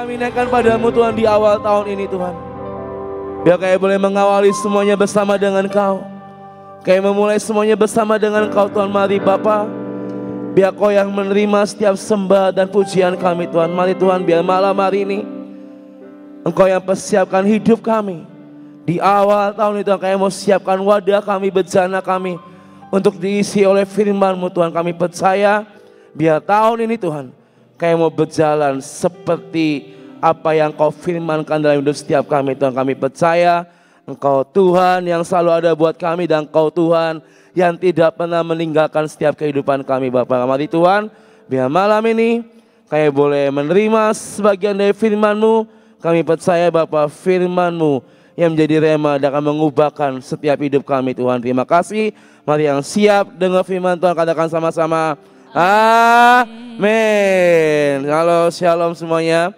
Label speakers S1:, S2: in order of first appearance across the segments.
S1: kami naikkan padamu Tuhan di awal tahun ini Tuhan. Biar kami boleh mengawali semuanya bersama dengan Kau. Kami memulai semuanya bersama dengan Kau Tuhan. Mari Bapa, biar Kau yang menerima setiap sembah dan pujian kami Tuhan. Mari Tuhan, biar malam hari ini Engkau yang persiapkan hidup kami. Di awal tahun itu kami mau siapkan wadah kami, bejana kami untuk diisi oleh firman-Mu Tuhan. Kami percaya biar tahun ini Tuhan kami mau berjalan seperti apa yang Kau firmankan dalam hidup setiap kami Tuhan. Kami percaya Engkau Tuhan yang selalu ada buat kami, dan Engkau Tuhan yang tidak pernah meninggalkan setiap kehidupan kami Bapa. Mari Tuhan, biar malam ini kami boleh menerima sebagian dari firman-Mu. Kami percaya Bapa, firman-Mu yang menjadi rema dan akan mengubahkan setiap hidup kami Tuhan. Terima kasih. Mari yang siap dengar firman Tuhan katakan sama-sama amin. Halo, shalom semuanya.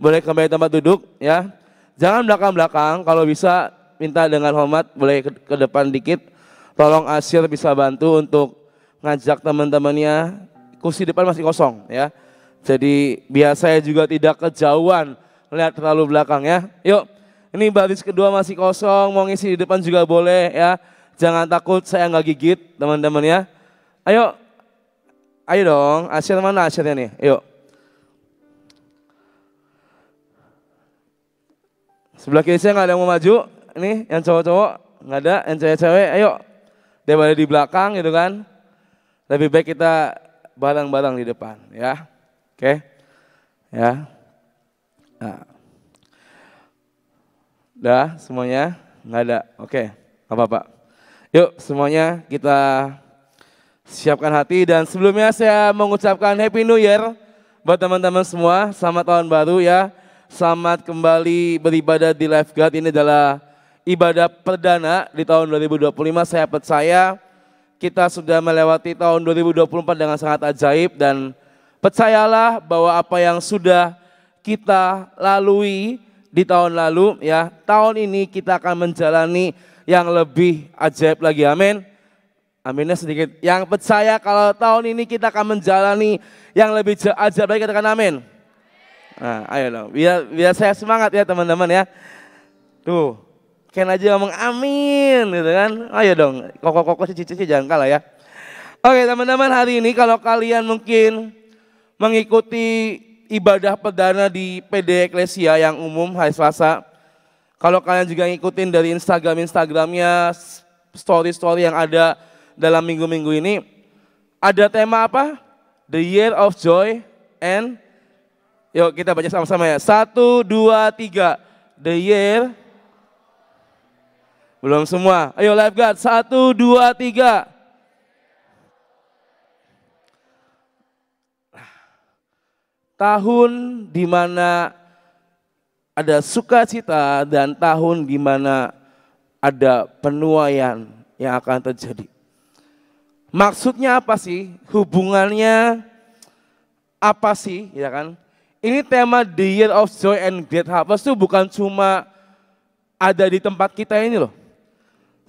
S1: Boleh kembali tempat duduk ya. Jangan belakang-belakang, kalau bisa minta dengan hormat boleh ke depan dikit. Tolong Asyir bisa bantu untuk ngajak teman-temannya. Kursi depan masih kosong ya. Jadi biar saya juga tidak kejauhan lihat terlalu belakang ya. Yuk, ini baris kedua masih kosong, mau ngisi di depan juga boleh ya. Jangan takut saya nggak gigit teman-teman ya. Ayo, ayo dong. Asyir mana Asyirnya nih? Yuk. Sebelah kiri saya nggak ada yang mau maju. Ini yang cowok-cowok nggak ada, yang cewek-cewek. Ayo, daripada di belakang gitu kan. Lebih baik kita bareng-bareng di depan ya. Oke, ya. Nah. Udah semuanya? Nggak ada? Oke, nggak apa-apa. Yuk semuanya kita siapkan hati, dan sebelumnya saya mengucapkan Happy New Year buat teman-teman semua. Selamat tahun baru ya. Selamat kembali beribadah di Lifeguard. Ini adalah ibadah perdana di tahun 2025. Saya percaya kita sudah melewati tahun 2024 dengan sangat ajaib, dan percayalah bahwa apa yang sudah kita lalui di tahun lalu ya, tahun ini kita akan menjalani yang lebih ajaib lagi. Amin. Aminnya sedikit. Yang percaya kalau tahun ini kita akan menjalani yang lebih ajaib lagi, katakan amin. Nah, ayo dong. Biar saya semangat ya teman-teman ya. Tuh, Ken aja ngomong amin gitu kan. Ayo dong, koko-koko cici-cici jangan kalah ya. Oke teman-teman, hari ini kalau kalian mungkin mengikuti ibadah perdana di PD Eklesia yang umum hari Selasa. Kalau kalian juga ngikutin dari Instagramnya, story-story yang ada dalam minggu-minggu ini, ada tema apa? The Year of Joy and, yuk kita baca sama-sama ya. 1, 2, 3. The Year. Belum semua. Ayo Lifeguard. 1, 2, 3. Tahun di mana ada sukacita dan tahun di mana ada penuaian yang akan terjadi. Maksudnya apa sih? Hubungannya apa sih? Ya kan? Ini tema The Year of Joy and Great Harvest itu bukan cuma ada di tempat kita ini loh.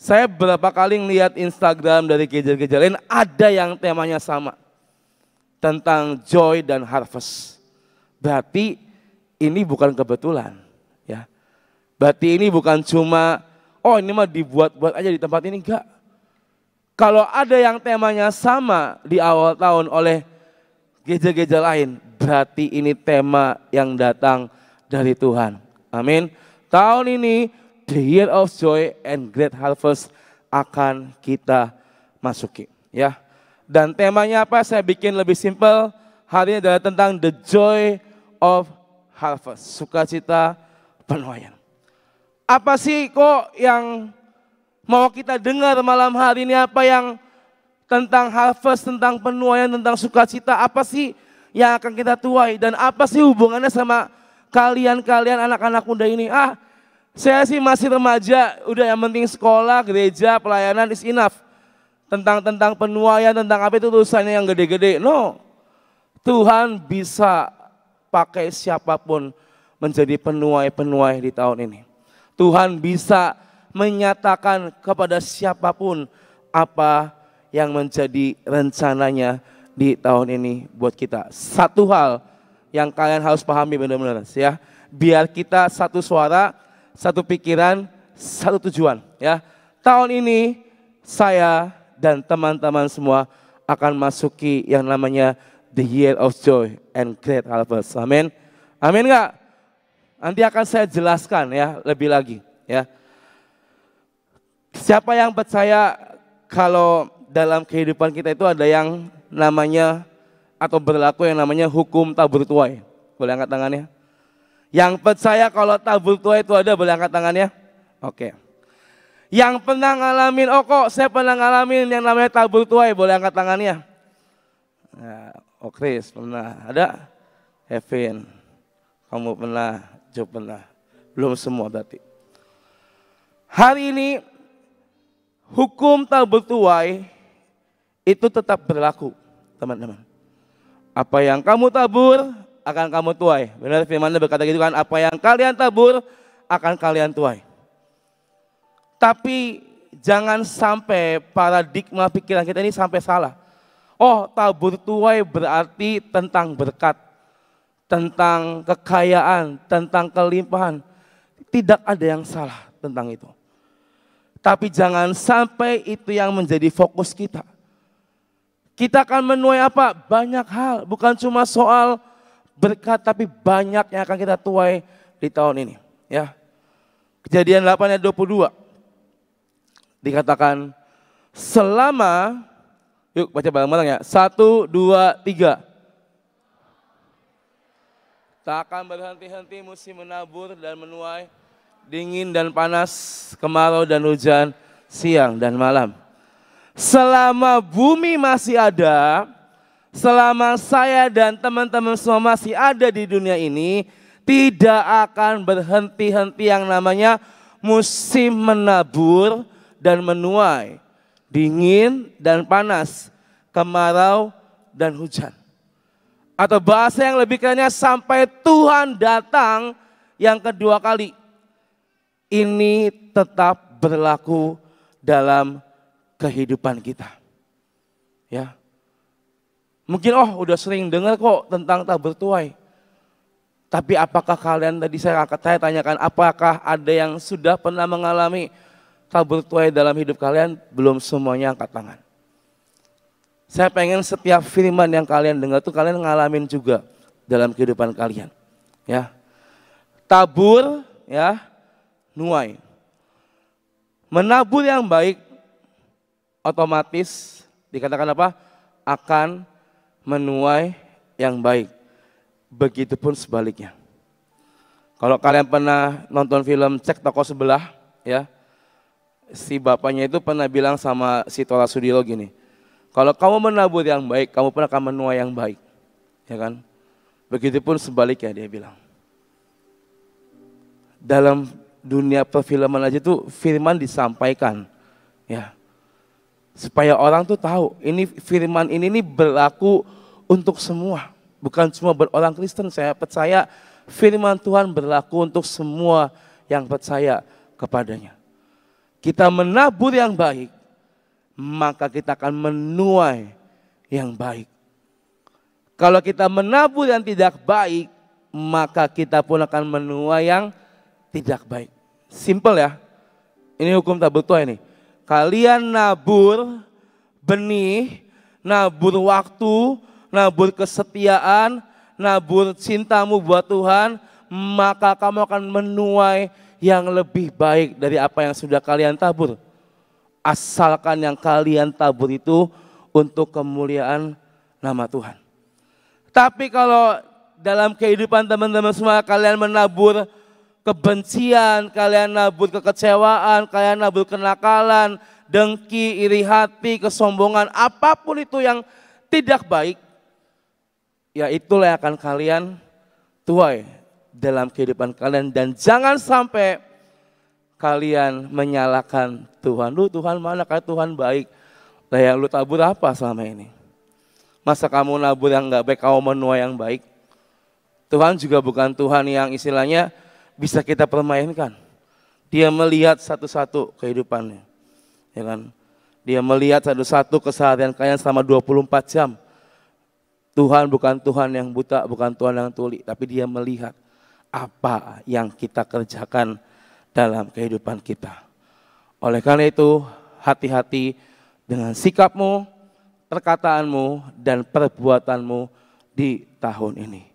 S1: Saya beberapa kali lihat Instagram dari gereja-gereja lain, ada yang temanya sama. Tentang joy dan harvest. Berarti ini bukan kebetulan, ya. Berarti ini bukan cuma, oh ini mah dibuat-buat aja di tempat ini, enggak. Kalau ada yang temanya sama di awal tahun oleh gereja-gereja lain, berarti ini tema yang datang dari Tuhan. Amin. Tahun ini, The Year of Joy and Great Harvest akan kita masuki, ya. Dan temanya apa? Saya bikin lebih simpel. Hari ini adalah tentang the joy of harvest, sukacita penuaian. Apa sih kok yang mau kita dengar malam hari ini? Apa yang tentang harvest, tentang penuaian, tentang sukacita? Apa sih yang akan kita tuai? Dan apa sih hubungannya sama kalian-kalian anak-anak muda ini? Saya sih masih remaja, udah yang penting sekolah, gereja, pelayanan is enough. Tentang penuaian, tentang apa itu urusannya yang gede-gede. No, Tuhan bisa pakai siapapun menjadi penuai-penuai di tahun ini. Tuhan bisa menyatakan kepada siapapun apa yang menjadi rencananya di tahun ini buat kita. Satu hal yang kalian harus pahami benar-benar ya. Biar kita satu suara, satu pikiran, satu tujuan ya. Tahun ini saya dan teman-teman semua akan masuki yang namanya The Year of Joy and Great Harvest. Amin. Amin enggak? Nanti akan saya jelaskan ya lebih lagi ya. Siapa yang percaya kalau dalam kehidupan kita itu ada yang namanya atau berlaku yang namanya hukum tabur tuai? Boleh angkat tangannya? Yang percaya kalau tabur tuai itu ada, boleh angkat tangannya? Oke. Yang pernah ngalamin, oh kok saya pernah ngalamin yang namanya tabur tuai, boleh angkat tangannya? Nah, oh Chris pernah, ada? Kevin, kamu pernah, Joe pernah. Belum semua berarti. Hari ini hukum tabur tuai itu tetap berlaku, teman-teman. Apa yang kamu tabur akan kamu tuai. Benar firman-Nya berkata gitu kan, apa yang kalian tabur akan kalian tuai. Tapi jangan sampai paradigma pikiran kita ini sampai salah. Oh, tabur tuai berarti tentang berkat, tentang kekayaan, tentang kelimpahan. Tidak ada yang salah tentang itu. Tapi jangan sampai itu yang menjadi fokus kita. Kita akan menuai apa? Banyak hal, bukan cuma soal berkat, tapi banyak yang akan kita tuai di tahun ini. Ya, Kejadian 8 ayat 22 dikatakan selama, yuk baca bareng-bareng ya, 1, 2, 3. Tak akan berhenti-henti musim menabur dan menuai, dingin dan panas, kemarau dan hujan, siang dan malam. Selama bumi masih ada, selama saya dan teman-teman semua masih ada di dunia ini, tidak akan berhenti-henti yang namanya musim menabur dan menuai, dingin dan panas, kemarau dan hujan. Atau bahasa yang lebih kerennya, sampai Tuhan datang yang kedua kali. Ini tetap berlaku dalam kehidupan kita. Ya. Mungkin udah sering dengar kok tentang tabur tuai. Tapi apakah kalian, tadi saya tanyakan, apakah ada yang sudah pernah mengalami tabur tuai dalam hidup kalian? Belum semuanya angkat tangan. Saya pengen setiap firman yang kalian dengar tuh kalian ngalamin juga dalam kehidupan kalian. Ya. Tabur, ya, nuai. Menabur yang baik otomatis dikatakan apa? Akan menuai yang baik. Begitupun sebaliknya. Kalau kalian pernah nonton film Cek Toko Sebelah, ya, si bapaknya itu pernah bilang sama si Tora Sudiro gini, kalau kamu menabur yang baik, kamu pun akan menuai yang baik, ya kan? Begitupun sebaliknya dia bilang. Dalam dunia perfilman aja tuh firman disampaikan, ya. Supaya orang tuh tahu, ini firman ini berlaku untuk semua. Bukan cuma buat orang Kristen, saya percaya firman Tuhan berlaku untuk semua yang percaya kepadanya. Kita menabur yang baik, maka kita akan menuai yang baik. Kalau kita menabur yang tidak baik, maka kita pun akan menuai yang tidak baik. Simple ya, ini hukum tabur tuai nih. Kalian nabur benih, nabur waktu, nabur kesetiaan, nabur cintamu buat Tuhan, maka kamu akan menuai yang lebih baik dari apa yang sudah kalian tabur. Asalkan yang kalian tabur itu untuk kemuliaan nama Tuhan. Tapi kalau dalam kehidupan teman-teman semua kalian menabur kebencian, kalian nabur kekecewaan, kalian nabur kenakalan, dengki, iri hati, kesombongan, apapun itu yang tidak baik, ya itulah yang akan kalian tuai dalam kehidupan kalian. Dan jangan sampai kalian menyalahkan Tuhan. Tuhan mana, kayak Tuhan baik. Lah yang lu tabur apa selama ini? Masa kamu nabur yang gak baik, kamu menuai yang baik? Tuhan juga bukan Tuhan yang istilahnya bisa kita permainkan. Dia melihat satu-satu kehidupannya, ya kan? Dia melihat satu-satu keseharian kalian selama 24 jam. Tuhan bukan Tuhan yang buta, bukan Tuhan yang tuli, tapi Dia melihat apa yang kita kerjakan dalam kehidupan kita. Oleh karena itu, hati-hati dengan sikapmu, perkataanmu, dan perbuatanmu di tahun ini.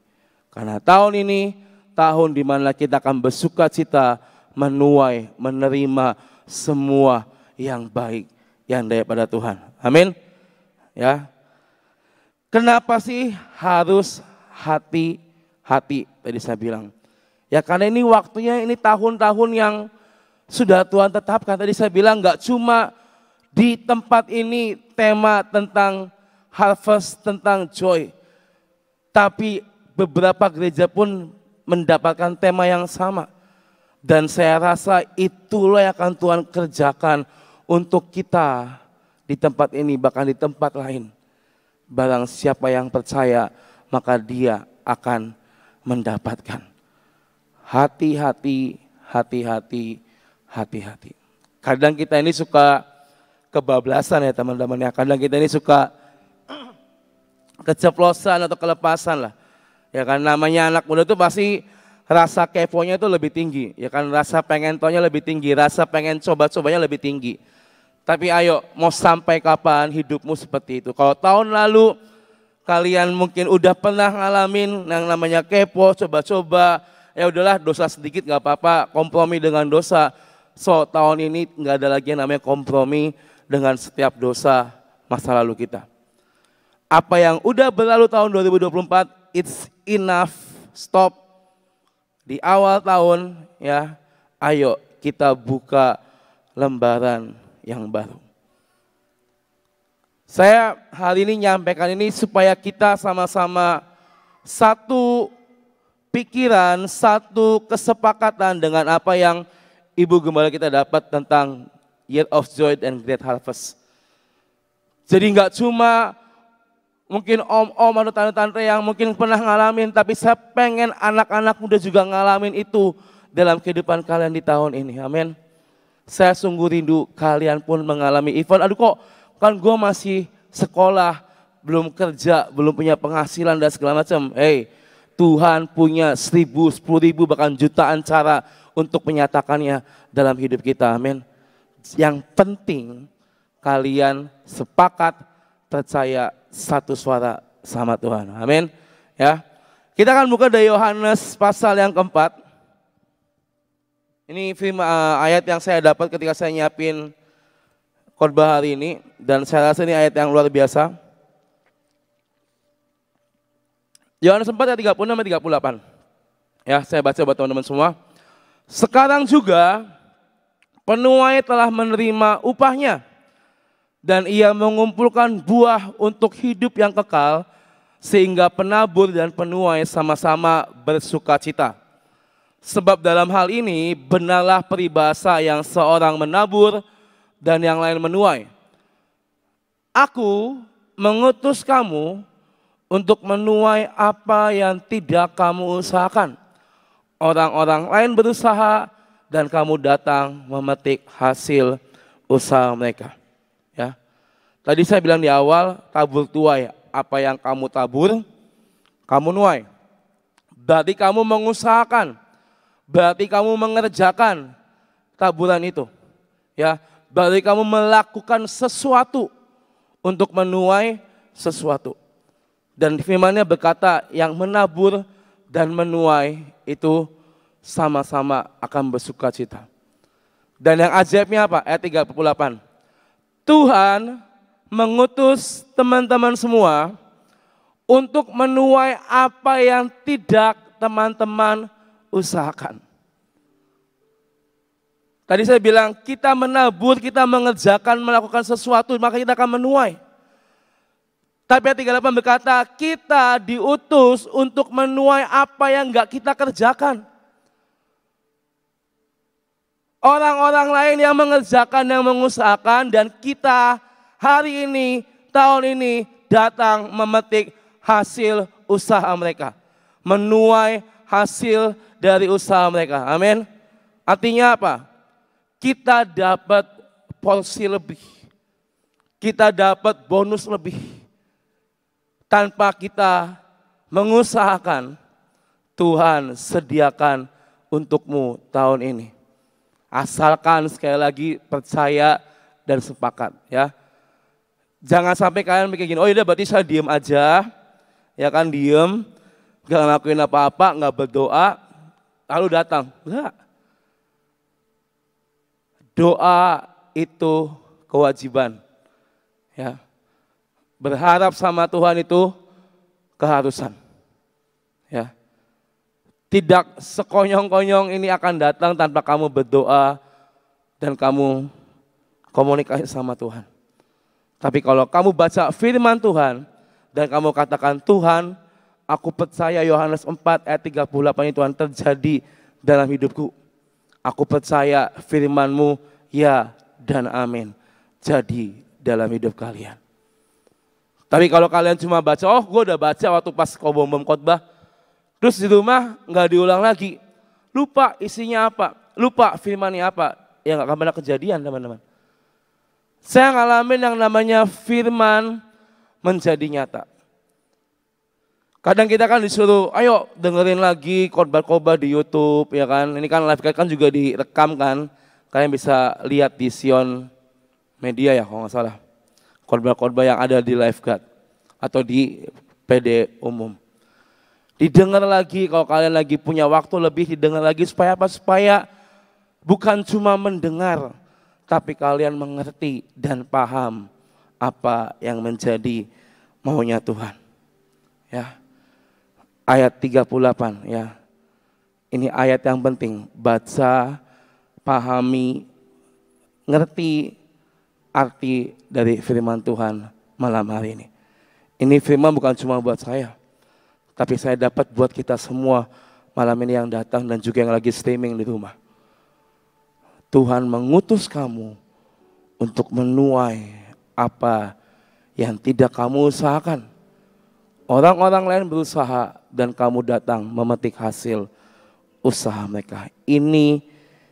S1: Karena tahun ini, tahun di mana kita akan bersuka cita, menuai, menerima semua yang baik yang daripada Tuhan. Amin. Ya. Kenapa sih harus hati-hati tadi saya bilang? Ya karena ini waktunya, ini tahun-tahun yang sudah Tuhan tetapkan. Tadi saya bilang gak cuma di tempat ini tema tentang harvest, tentang joy. Tapi beberapa gereja pun mendapatkan tema yang sama. Dan saya rasa itulah yang akan Tuhan kerjakan untuk kita di tempat ini, bahkan di tempat lain. Barang siapa yang percaya, maka dia akan mendapatkan. Hati-hati, hati-hati, hati-hati. Kadang kita ini suka kebablasan ya teman-teman ya. Kadang kita ini suka keceplosan atau kelepasan lah. Ya kan namanya anak muda itu pasti rasa keponya itu lebih tinggi. Ya kan rasa pengen taunya lebih tinggi, rasa pengen coba-cobanya lebih tinggi. Tapi ayo mau sampai kapan hidupmu seperti itu? Kalau tahun lalu kalian mungkin udah pernah ngalamin yang namanya kepo, coba-coba, ya udahlah dosa sedikit gak apa-apa, kompromi dengan dosa. So tahun ini gak ada lagi yang namanya kompromi dengan setiap dosa masa lalu kita. Apa yang udah berlalu tahun 2024, it's enough, stop. Di awal tahun ya, ayo kita buka lembaran yang baru. Saya hari ini nyampaikan ini supaya kita sama-sama satu pikiran, satu kesepakatan dengan apa yang Ibu Gembala kita dapat tentang Year of Joy and Great Harvest. Jadi nggak cuma mungkin om-om atau tante-tante yang mungkin pernah ngalamin, tapi saya pengen anak-anak muda juga ngalamin itu dalam kehidupan kalian di tahun ini. Amin. Saya sungguh rindu kalian pun mengalami event. Aduh kok kan gue masih sekolah, belum kerja, belum punya penghasilan dan segala macam. Hey, Tuhan punya 1.000, 10.000 bahkan jutaan cara untuk menyatakannya dalam hidup kita. Amin. Yang penting kalian sepakat, percaya, satu suara sama Tuhan. Amin. Ya. Kita akan buka dari Yohanes pasal yang keempat. Ini firman ayat yang saya dapat ketika saya nyiapin khotbah hari ini, dan saya rasa ini ayat yang luar biasa. Yohanes 4 ayat 36 sampai 38. Ya, saya baca buat teman-teman semua. Sekarang juga penuai telah menerima upahnya, dan ia mengumpulkan buah untuk hidup yang kekal, sehingga penabur dan penuai sama-sama bersuka cita. Sebab dalam hal ini benarlah peribahasa yang seorang menabur dan yang lain menuai. Aku mengutus kamu untuk menuai apa yang tidak kamu usahakan. Orang-orang lain berusaha dan kamu datang memetik hasil usaha mereka. Ya. Tadi saya bilang di awal, tabur tuai, apa yang kamu tabur, kamu nuai. Berarti kamu mengusahakan, berarti kamu mengerjakan taburan itu. Ya, berarti kamu melakukan sesuatu untuk menuai sesuatu. Dan firman-Nya berkata yang menabur dan menuai itu sama-sama akan bersuka cita. Dan yang ajaibnya apa? Ayat 38. Tuhan mengutus teman-teman semua untuk menuai apa yang tidak teman-teman usahakan. Tadi saya bilang kita menabur, kita mengerjakan, melakukan sesuatu, maka kita akan menuai. Tapi ayat 38 berkata kita diutus untuk menuai apa yang enggak kita kerjakan. Orang-orang lain yang mengerjakan, yang mengusahakan, dan kita hari ini, tahun ini datang memetik hasil usaha mereka. Menuai hasil dari usaha mereka. Amin. Artinya apa? Kita dapat porsi lebih. Kita dapat bonus lebih. tanpa kita mengusahakan, Tuhan sediakan untukmu tahun ini. Asalkan sekali lagi percaya dan sepakat ya. Jangan sampai kalian mikir gini, oh iya berarti saya diem aja, ya kan diem, gak ngelakuin apa-apa, gak berdoa, lalu datang. Enggak. Doa itu kewajiban. Ya. Berharap sama Tuhan itu keharusan. Ya. Tidak sekonyong-konyong ini akan datang tanpa kamu berdoa dan kamu komunikasi sama Tuhan. Tapi kalau kamu baca firman Tuhan dan kamu katakan, Tuhan, aku percaya Yohanes 4 ayat 38 itu Tuhan terjadi dalam hidupku. Aku percaya firman-Mu ya dan amin. Jadi dalam hidup kalian. Tapi kalau kalian cuma baca, oh gue udah baca waktu pas bom khotbah, terus di rumah nggak diulang lagi, lupa isinya apa, lupa firmannya apa, ya nggak akan pernah kejadian teman-teman. Saya ngalamin yang namanya firman menjadi nyata. Kadang kita kan disuruh, ayo dengerin lagi khotbah-khotbah di YouTube, ya kan. Ini kan live kan juga direkam kan, kalian bisa lihat di Sion Media ya kalau nggak salah. Khotbah-khotbah yang ada di Lifeguard atau di PD umum. Didengar lagi kalau kalian lagi punya waktu lebih, didengar lagi supaya apa? Supaya bukan cuma mendengar, tapi kalian mengerti dan paham apa yang menjadi maunya Tuhan. Ya. Ayat 38 ya. Ini ayat yang penting, baca, pahami, ngerti arti dari firman Tuhan malam hari ini. Ini firman bukan cuma buat saya, tapi saya dapat buat kita semua malam ini yang datang dan juga yang lagi streaming di rumah. Tuhan mengutus kamu untuk menuai apa yang tidak kamu usahakan. Orang-orang lain berusaha dan kamu datang memetik hasil usaha mereka. Ini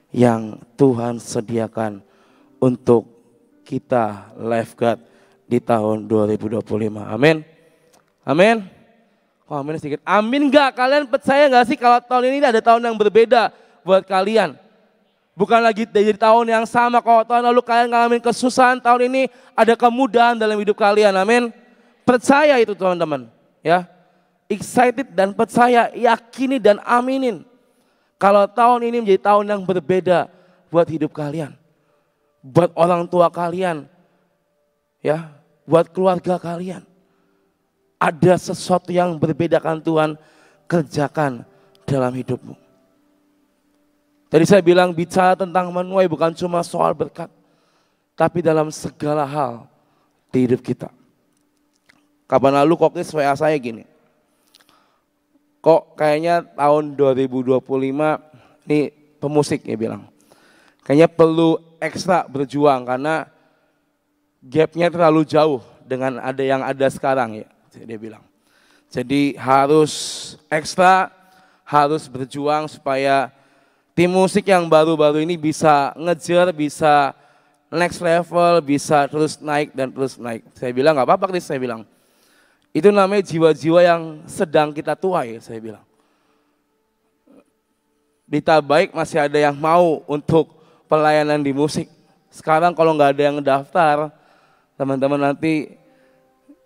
S1: yang Tuhan sediakan untuk kita Lifeguard di tahun 2025. Amin. Amin. Oh, amin sedikit. Amin enggak? Kalian percaya enggak sih kalau tahun ini ada tahun yang berbeda buat kalian? Bukan lagi dari tahun yang sama. Kalau tahun lalu kalian ngalamin kesusahan, tahun ini ada kemudahan dalam hidup kalian. Amin. Percaya itu teman-teman. Ya. Excited dan percaya, yakini dan aminin. Kalau tahun ini menjadi tahun yang berbeda buat hidup kalian. Buat orang tua kalian, ya, buat keluarga kalian. Ada sesuatu yang berbeda kan Tuhan kerjakan dalam hidupmu. Tadi saya bilang bicara tentang menuai bukan cuma soal berkat, tapi dalam segala hal di hidup kita. Kapan lalu kokis WA saya gini, kok kayaknya tahun 2025 nih pemusik ya bilang, kayaknya perlu ekstra berjuang karena gapnya terlalu jauh dengan ada yang ada sekarang ya, dia bilang. Jadi harus ekstra, harus berjuang supaya tim musik yang baru-baru ini bisa ngejar, bisa next level, bisa terus naik dan terus naik. Saya bilang nggak apa-apa Chris, saya bilang. Itu namanya jiwa-jiwa yang sedang kita tuai, saya bilang. Dita baik masih ada yang mau untuk pelayanan di musik. Sekarang kalau nggak ada yang daftar, teman-teman nanti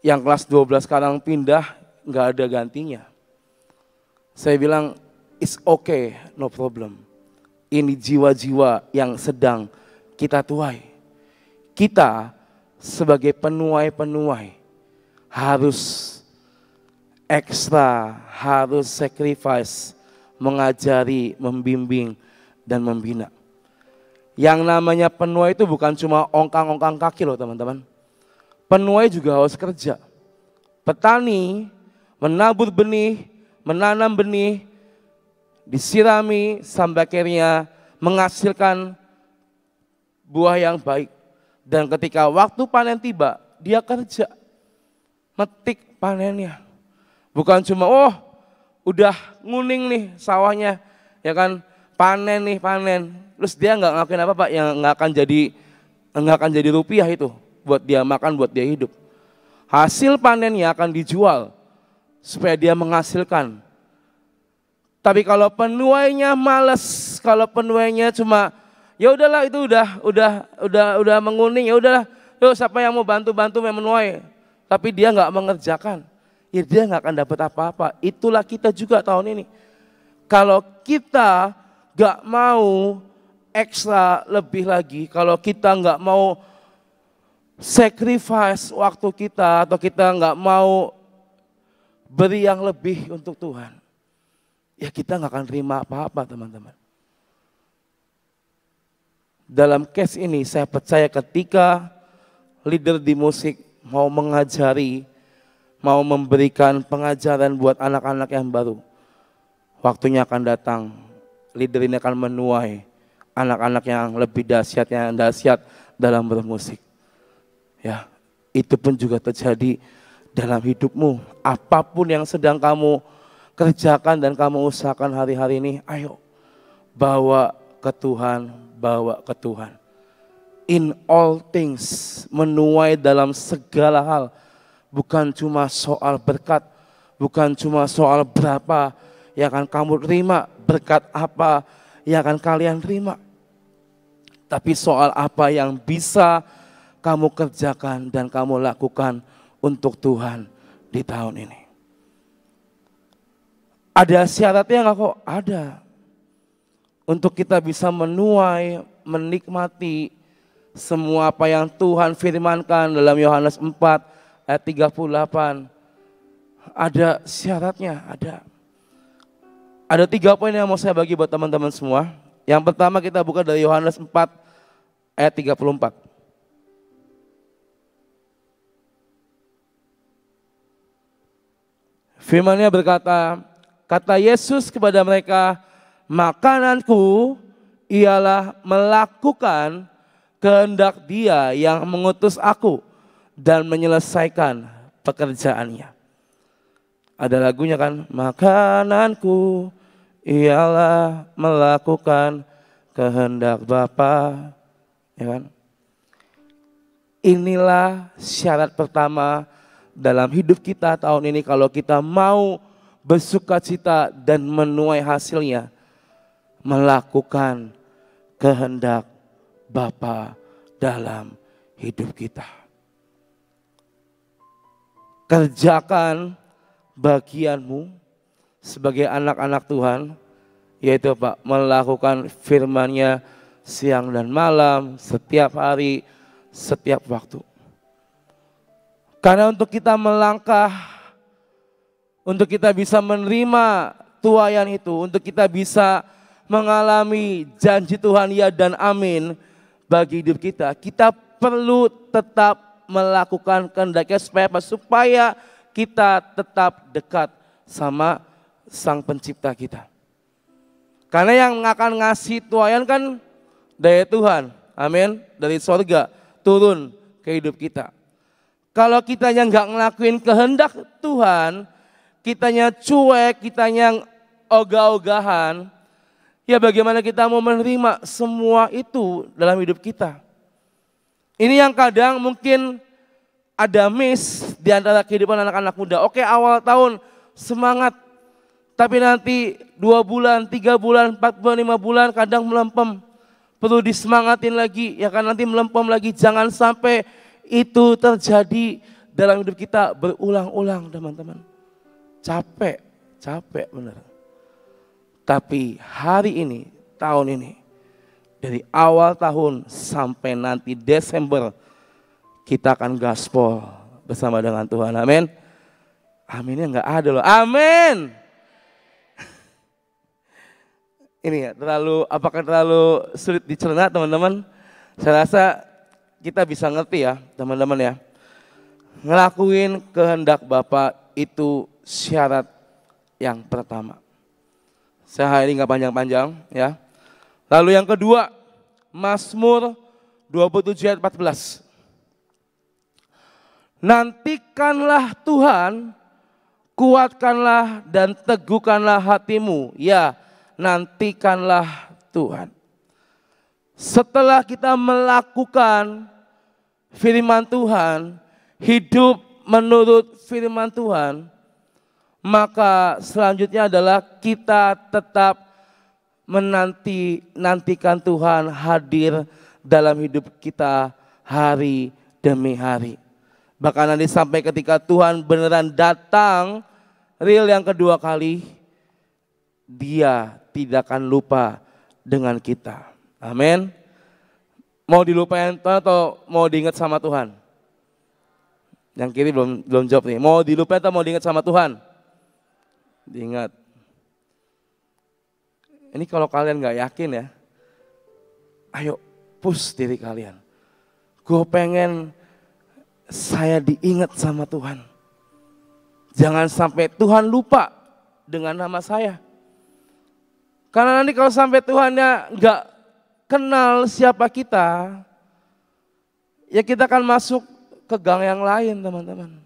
S1: yang kelas 12 sekarang pindah, nggak ada gantinya. Saya bilang, it's okay, no problem. Ini jiwa-jiwa yang sedang kita tuai. Kita sebagai penuai-penuai harus ekstra, harus sacrifice, mengajari, membimbing, dan membina. Yang namanya penuai itu bukan cuma ongkang-ongkang kaki loh teman-teman. Penuai juga harus kerja. Petani menabur benih, menanam benih, disirami sampai akhirnya menghasilkan buah yang baik. Dan ketika waktu panen tiba, dia kerja, metik panennya. Bukan cuma udah nguning nih sawahnya, ya kan, panen nih panen. Terus dia nggak ngelakuin apa Pak, yang nggak akan jadi rupiah itu buat dia makan, buat dia hidup. Hasil panennya akan dijual supaya dia menghasilkan. Tapi kalau penuainya malas, kalau penuainya cuma ya udahlah itu udah menguning, ya udahlah, yuk siapa yang mau bantu menuai, tapi dia nggak mengerjakan, ya dia nggak akan dapat apa-apa. Itulah kita juga tahun ini. Kalau kita nggak mau ekstra lebih lagi, kalau kita nggak mau sacrifice waktu kita, atau kita nggak mau beri yang lebih untuk Tuhan, ya kita nggak akan terima apa-apa, teman-teman. Dalam case ini saya percaya ketika leader di musik mau mengajari, mau memberikan pengajaran buat anak-anak yang baru, waktunya akan datang, leader ini akan menuai anak-anak yang lebih dahsyat, yang dahsyat dalam bermusik. Ya, itu pun juga terjadi dalam hidupmu. Apapun yang sedang kamu kerjakan dan kamu usahakan hari-hari ini, ayo bawa ke Tuhan, bawa ke Tuhan. In all things, menuai dalam segala hal. Bukan cuma soal berkat, bukan cuma soal berapa yang akan kamu terima, berkat apa yang akan kalian terima. Tapi soal apa yang bisa kamu kerjakan dan kamu lakukan untuk Tuhan di tahun ini. Ada syaratnya nggak kok? Ada. Untuk kita bisa menuai, menikmati semua apa yang Tuhan firmankan dalam Yohanes 4 ayat 38. Ada syaratnya, ada. Ada 3 poin yang mau saya bagi buat teman-teman semua. Yang pertama kita buka dari Yohanes 4 ayat 34. Firman-Nya berkata, kata Yesus kepada mereka, makananku ialah melakukan kehendak Dia yang mengutus aku dan menyelesaikan pekerjaannya. Ada lagunya kan, makananku ialah melakukan kehendak Bapa, ya kan? Inilah syarat pertama dalam hidup kita tahun ini kalau kita mau bersukacita dan menuai hasilnya, melakukan kehendak Bapa dalam hidup kita. Kerjakan bagianmu sebagai anak-anak Tuhan, yaitu Pak, melakukan firman-Nya siang dan malam, setiap hari, setiap waktu. Karena untuk kita melangkah, untuk kita bisa menerima tuaian itu, untuk kita bisa mengalami janji Tuhan ya dan amin bagi hidup kita, kita perlu tetap melakukan kehendaknya supaya kita tetap dekat sama Sang Pencipta kita. Karena yang akan ngasih tuaian kan dari Tuhan, amin, dari sorga turun ke hidup kita. Kalau kitanya nggak ngelakuin kehendak Tuhan, kitanya cuek, kitanya ogah-ogahan, ya bagaimana kita mau menerima semua itu dalam hidup kita? Ini yang kadang mungkin ada miss di antara kehidupan anak-anak muda. Oke, awal tahun semangat, tapi nanti 2 bulan, 3 bulan, 4 bulan, 5 bulan kadang melempem. Perlu disemangatin lagi, ya kan, nanti melempem lagi. Jangan sampai itu terjadi dalam hidup kita berulang-ulang, teman-teman. Capek benar. Tapi hari ini, tahun ini, dari awal tahun sampai nanti Desember, kita akan gaspol bersama dengan Tuhan. Amin. Aminnya nggak ada loh. Amin. Ini ya, apakah terlalu sulit dicerna, teman-teman? Saya rasa kita bisa ngerti ya, teman-teman ya. Ngelakuin kehendak Bapa itu syarat yang pertama. Saya hari ini nggak panjang-panjang ya. Lalu yang kedua, Mazmur 27 ayat 14. Nantikanlah Tuhan, kuatkanlah dan teguhkanlah hatimu. Ya, nantikanlah Tuhan. Setelah kita melakukan firman Tuhan, hidup menurut firman Tuhan, maka selanjutnya adalah kita tetap nantikan Tuhan hadir dalam hidup kita hari demi hari. Bahkan nanti sampai ketika Tuhan beneran datang real yang kedua kali, Dia tidak akan lupa dengan kita. Amin. Mau dilupain Tuhan atau mau diingat sama Tuhan? Yang kiri belum jawab nih. Mau dilupain atau mau diingat sama Tuhan? Diingat. Ini kalau kalian gak yakin ya, ayo push diri kalian. Gue pengen saya diingat sama Tuhan. Jangan sampai Tuhan lupa dengan nama saya. Karena nanti kalau sampai Tuhannya gak kenal siapa kita, ya kita akan masuk ke gang yang lain, teman-teman.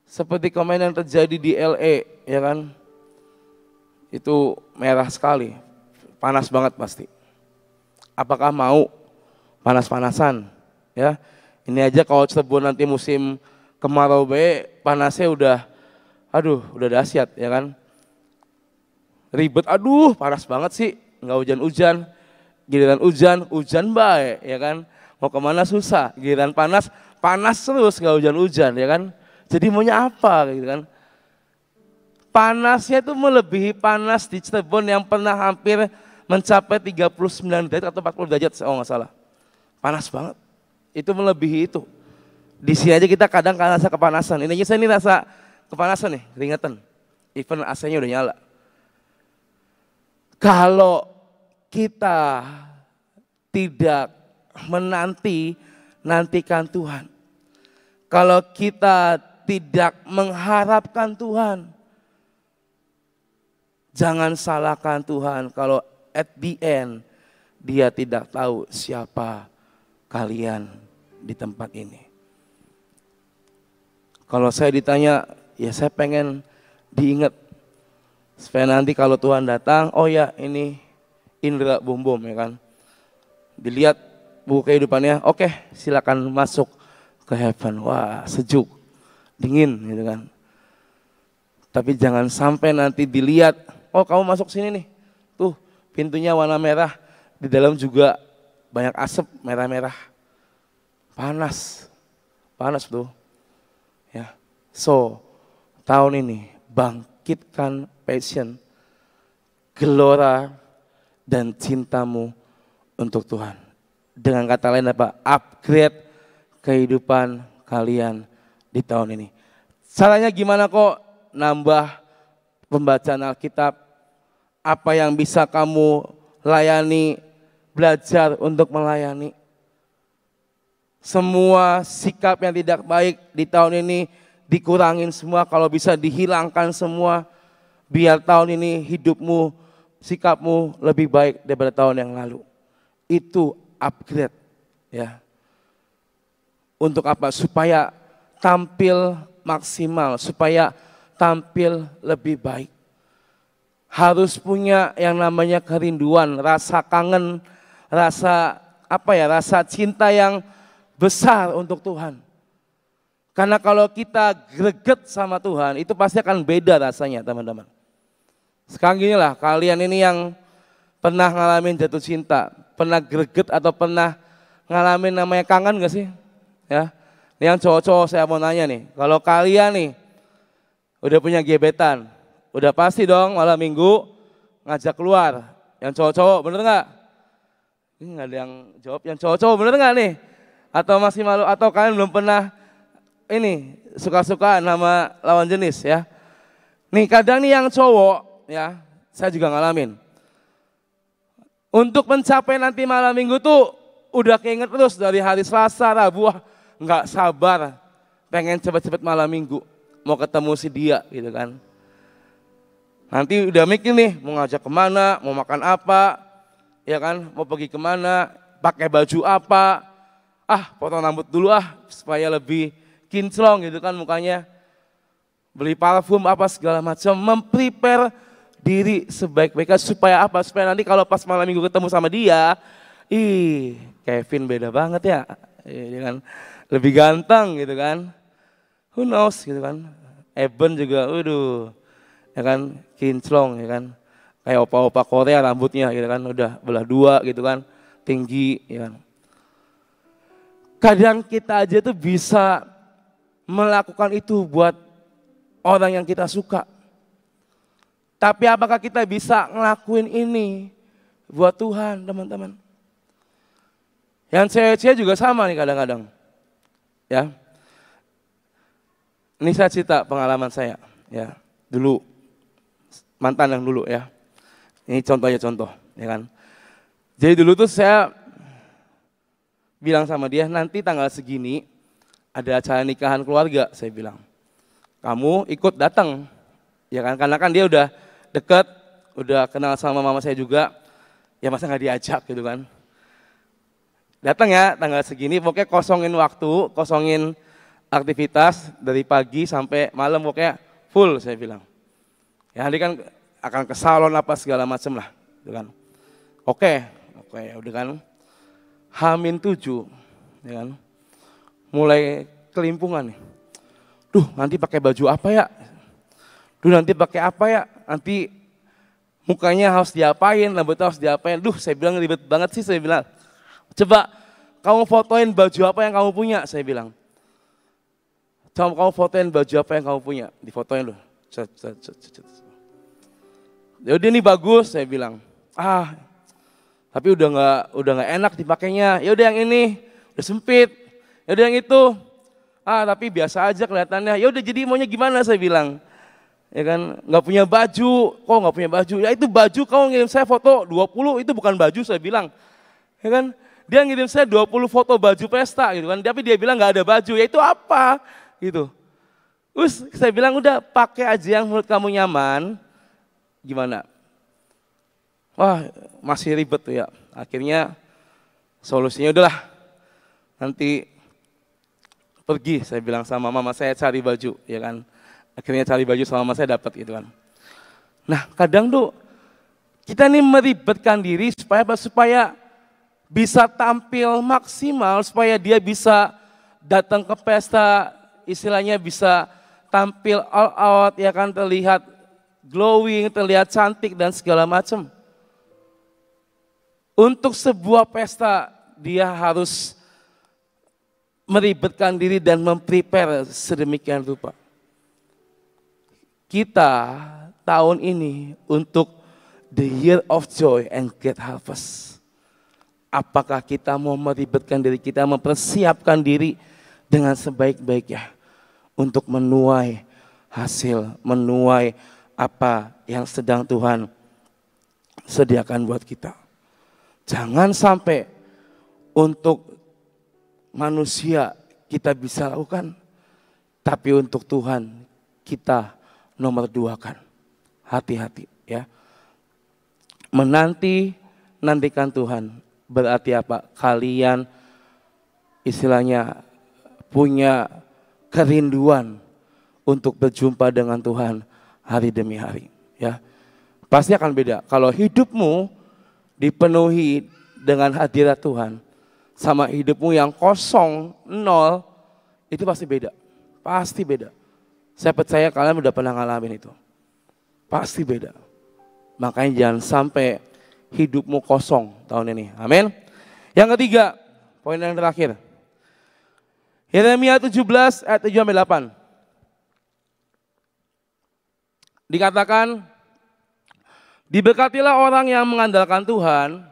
S1: Seperti kemarin yang terjadi di LA, ya kan? Itu merah sekali, panas banget pasti. Apakah mau panas-panasan? Ya, ini aja kalau Cirebon nanti musim kemarau panasnya udah dahsyat, ya kan? Ribet, panas banget sih, nggak hujan-hujan. Giliran hujan baik, ya kan? Mau kemana susah, giliran panas terus, nggak hujan-hujan, ya kan? Jadi maunya apa, gitu kan? Panasnya itu melebihi panas di Cirebon yang pernah hampir mencapai 39 derajat atau 40 derajat, oh nggak salah. Panas banget, itu melebihi itu. Di sini aja kita kadang rasa kepanasan, ini saya ini rasa kepanasan nih, keringetan. Even AC-nya udah nyala. Kalau kita tidak nantikan Tuhan, kalau kita tidak mengharapkan Tuhan, jangan salahkan Tuhan kalau at the end Dia tidak tahu siapa kalian di tempat ini. Kalau saya ditanya, ya saya pengen diingat. Supaya nanti kalau Tuhan datang, oh ya ini Indra Bumbum, ya kan. Dilihat buku kehidupannya, oke, silakan masuk ke heaven. Wah, sejuk, dingin gitu kan. Tapi jangan sampai nanti dilihat, oh kamu masuk sini nih, tuh pintunya warna merah, di dalam juga banyak asap merah-merah, panas tuh. Ya, so tahun ini bangkitkan passion, gelora dan cintamu untuk Tuhan. Dengan kata lain apa? Upgrade kehidupan kalian di tahun ini. Caranya gimana kok nambah pembacaan Alkitab? Apa yang bisa kamu layani, belajar untuk melayani? Semua sikap yang tidak baik di tahun ini dikurangin semua, kalau bisa dihilangkan semua. Biar tahun ini hidupmu, sikapmu lebih baik daripada tahun yang lalu. Itu upgrade ya. Untuk apa? Supaya tampil maksimal, supaya tampil lebih baik. Harus punya yang namanya kerinduan, rasa kangen, rasa rasa cinta yang besar untuk Tuhan. Karena kalau kita greget sama Tuhan, itu pasti akan beda rasanya, teman-teman. Sekarang gini lah, kalian ini yang pernah ngalamin jatuh cinta, pernah greget atau pernah ngalamin namanya kangen gak sih? Ya, ini yang cowok-cowok saya mau nanya nih, kalau kalian nih udah punya gebetan, udah pasti dong malam minggu ngajak keluar. Yang cowok-cowok bener gak? Ini gak ada yang jawab, yang cowok-cowok bener gak nih? Atau masih malu, atau kalian belum pernah ini suka-suka nama lawan jenis ya? Nih kadang nih yang cowok, ya, saya juga ngalamin. Untuk mencapai nanti malam minggu tuh udah keinget terus dari hari Selasa, Rabu, nggak sabar, pengen cepet-cepet malam minggu, mau ketemu si dia gitu kan. Nanti udah mikir nih, mau ngajak kemana, mau makan apa, ya kan, mau pergi kemana, pakai baju apa, potong rambut dulu supaya lebih kinclong gitu kan mukanya. Beli parfum apa segala macam, memprepare diri sebaik-baiknya supaya apa? Supaya nanti kalau pas malam minggu ketemu sama dia, Kevin beda banget ya, kan? Lebih ganteng gitu kan. who knows gitu kan. Eben juga, waduh, ya kan, kinclong ya kan. Kayak opa-opa Korea rambutnya gitu kan, udah belah dua gitu kan, tinggi ya kan. Kadang kita aja tuh bisa melakukan itu buat orang yang kita suka. Tapi apakah kita bisa ngelakuin ini buat Tuhan, teman-teman? Yang cewek-cewek juga sama nih kadang-kadang. Ya. Ini saya cerita pengalaman saya, ya. Dulu mantan yang dulu ya. Ini contoh, ya kan. Jadi dulu tuh saya bilang sama dia, nanti tanggal segini ada acara nikahan keluarga, saya bilang. Kamu ikut datang. Ya kan, karena kan dia udah deket, udah kenal sama mama saya juga. Ya masa nggak diajak gitu kan. Datang ya tanggal segini, pokoknya kosongin waktu, kosongin aktivitas dari pagi sampai malam, pokoknya full saya bilang. Ya nanti kan akan ke salon apa segala macam lah, gitu kan. Oke, udah kan. H-7, ya kan. Mulai kelimpungan nih. Duh, nanti pakai baju apa ya? Duh, nanti pakai apa ya? Nanti mukanya harus diapain, rambutnya harus diapain. Duh, saya bilang ribet banget sih, saya bilang. Coba kamu fotoin baju apa yang kamu punya, saya bilang. Coba kamu fotoin baju apa yang kamu punya, difotoin loh. Yaudah ini bagus, saya bilang. Tapi udah nggak enak dipakainya. Ya udah yang ini, udah sempit. Ya udah yang itu. Tapi biasa aja kelihatannya. Ya udah jadi maunya gimana, saya bilang. Ya kan, nggak punya baju. Kok nggak punya baju? Ya itu baju kamu ngirim saya foto 20, itu bukan baju, saya bilang. Ya kan, dia ngirim saya 20 foto baju pesta gitu kan. Tapi dia bilang nggak ada baju. Ya itu apa? Gitu. Terus saya bilang udah pakai aja yang menurut kamu nyaman. Gimana? Wah, masih ribet tuh ya. Akhirnya solusinya udahlah. Nanti pergi, saya bilang sama mama saya cari baju, ya kan. Akhirnya cari baju sama mama saya dapat gitu kan. Nah, kadang tuh kita nih meribetkan diri supaya bisa tampil maksimal, supaya dia bisa datang ke pesta, istilahnya bisa tampil all out, ya kan, terlihat glowing, terlihat cantik dan segala macam. Untuk sebuah pesta dia harus meribetkan diri dan memprepare sedemikian rupa. Kita tahun ini untuk the year of joy and great harvest. Apakah kita mau meribetkan diri kita, mempersiapkan diri dengan sebaik-baiknya untuk menuai hasil, menuai apa yang sedang Tuhan sediakan buat kita. Jangan sampai untuk manusia kita bisa lakukan, tapi untuk Tuhan kita nomor 2-kan. Hati-hati ya. Nantikan Tuhan berarti apa? Kalian istilahnya punya kerinduan untuk berjumpa dengan Tuhan hari demi hari ya. Pasti akan beda kalau hidupmu dipenuhi dengan hadirat Tuhan sama hidupmu yang kosong, nol, itu pasti beda. Pasti beda. Saya percaya kalian udah pernah ngalamin itu. Pasti beda. Makanya jangan sampai hidupmu kosong tahun ini. Amin. Yang ketiga, poin yang terakhir. Yeremia 17 ayat 7-8. Dikatakan, diberkatilah orang yang mengandalkan Tuhan,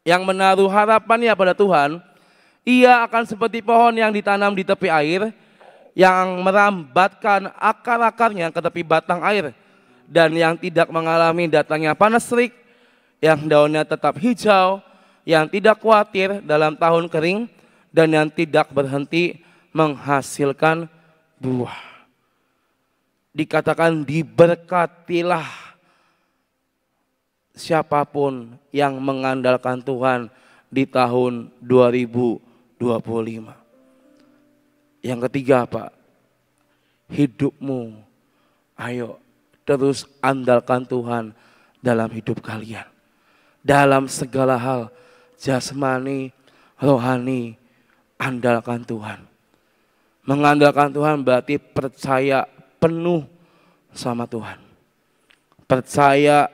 S1: yang menaruh harapannya pada Tuhan. Ia akan seperti pohon yang ditanam di tepi air, yang merambatkan akar-akarnya ke tepi batang air, dan yang tidak mengalami datangnya panas terik, yang daunnya tetap hijau, yang tidak khawatir dalam tahun kering, dan yang tidak berhenti menghasilkan buah. Dikatakan diberkatilah siapapun yang mengandalkan Tuhan di tahun 2025. Yang ketiga apa? Hidupmu, ayo terus andalkan Tuhan dalam hidup kalian. Dalam segala hal, jasmani, rohani, andalkan Tuhan. Mengandalkan Tuhan berarti percaya penuh sama Tuhan. Percaya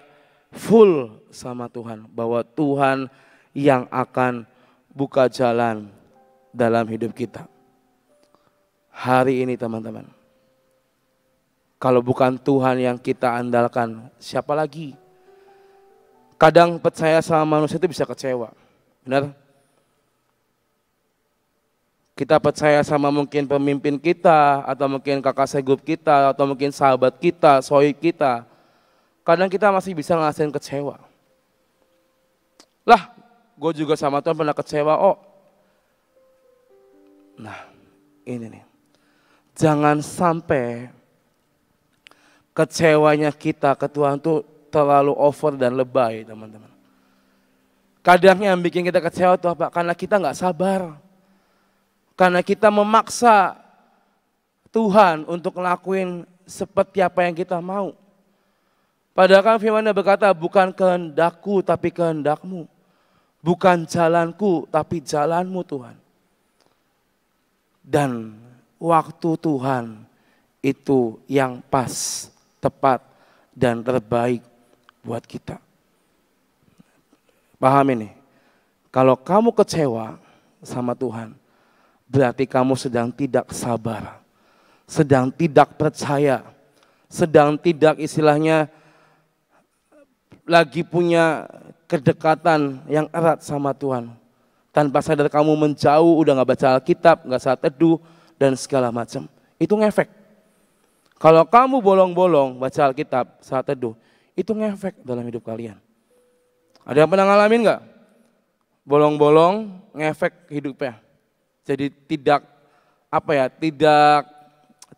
S1: full sama Tuhan, bahwa Tuhan yang akan buka jalan dalam hidup kita. Hari ini teman-teman, kalau bukan Tuhan yang kita andalkan, siapa lagi? Kadang percaya sama manusia itu bisa kecewa, benar? Kita percaya sama mungkin pemimpin kita, atau mungkin kakak segup kita, atau mungkin sahabat kita, sohib kita. Kadang kita masih bisa ngerasain kecewa. Lah, gue juga sama Tuhan pernah kecewa, oh. Nah, ini nih. Jangan sampai kecewanya kita ke Tuhan itu terlalu over dan lebay, teman-teman. Kadang yang bikin kita kecewa itu apa? Karena kita nggak sabar. Karena kita memaksa Tuhan untuk ngelakuin seperti apa yang kita mau. Padahal kan firman-Nya berkata, bukan kehendakku tapi kehendakmu. Bukan jalanku tapi jalanmu Tuhan. Dan waktu Tuhan itu yang pas, tepat, dan terbaik buat kita. Paham ini? Kalau kamu kecewa sama Tuhan, berarti kamu sedang tidak sabar, sedang tidak percaya, sedang tidak istilahnya lagi punya kedekatan yang erat sama Tuhan. Tanpa sadar kamu menjauh, udah gak baca Alkitab, gak saat teduh, dan segala macam. Itu ngefek. Kalau kamu bolong-bolong baca Alkitab saat teduh, itu ngefek dalam hidup kalian. Ada yang pernah ngalamin gak? Bolong-bolong ngefek hidupnya. Jadi tidak tidak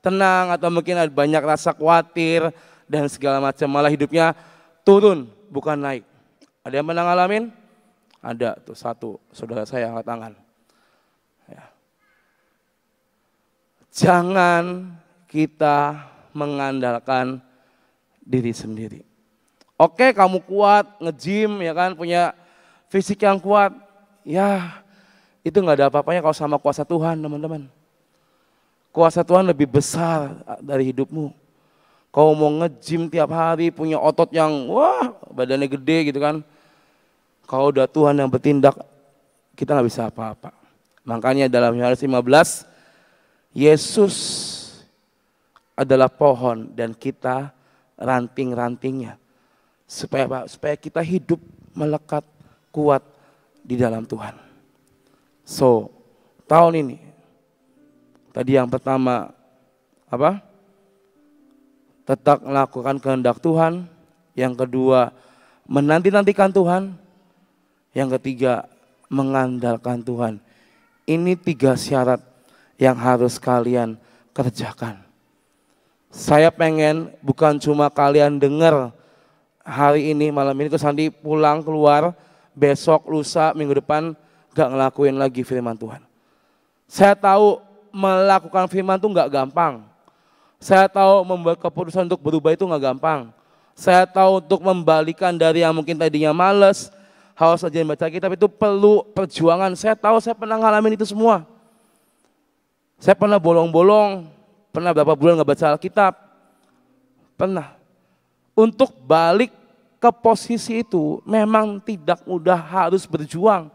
S1: tenang, atau mungkin ada banyak rasa khawatir dan segala macam, malah hidupnya turun bukan naik. Ada yang pernah ngalamin? Ada tuh satu saudara saya angkat tangan. Ya. Jangan kita mengandalkan diri sendiri. Oke, kamu kuat, nge-gym ya kan, punya fisik yang kuat. Ya, itu nggak ada apa-apanya kalau sama kuasa Tuhan, teman-teman. Kuasa Tuhan lebih besar dari hidupmu. Kau mau nge-gym tiap hari, punya otot yang wah, badannya gede gitu kan. Kalau udah Tuhan yang bertindak, kita nggak bisa apa-apa. Makanya dalam Yohanes 15, Yesus adalah pohon dan kita ranting-rantingnya. Supaya kita hidup melekat kuat di dalam Tuhan. So, tahun ini, tadi yang pertama, apa? Tetap melakukan kehendak Tuhan. Yang kedua, menanti-nantikan Tuhan. Yang ketiga, mengandalkan Tuhan. Ini 3 syarat yang harus kalian kerjakan. Saya pengen bukan cuma kalian dengar hari ini, malam ini, terus nanti pulang keluar, besok, lusa, minggu depan, gak ngelakuin lagi firman Tuhan. Saya tahu melakukan firman itu gak gampang. Saya tahu membuat keputusan untuk berubah itu gak gampang. Saya tahu untuk membalikan dari yang mungkin tadinya malas, haus aja baca kitab itu perlu perjuangan. Saya tahu, saya pernah ngalamin itu semua. Saya pernah bolong-bolong, pernah berapa bulan gak baca Alkitab. Pernah. Untuk balik ke posisi itu memang tidak mudah, harus berjuang.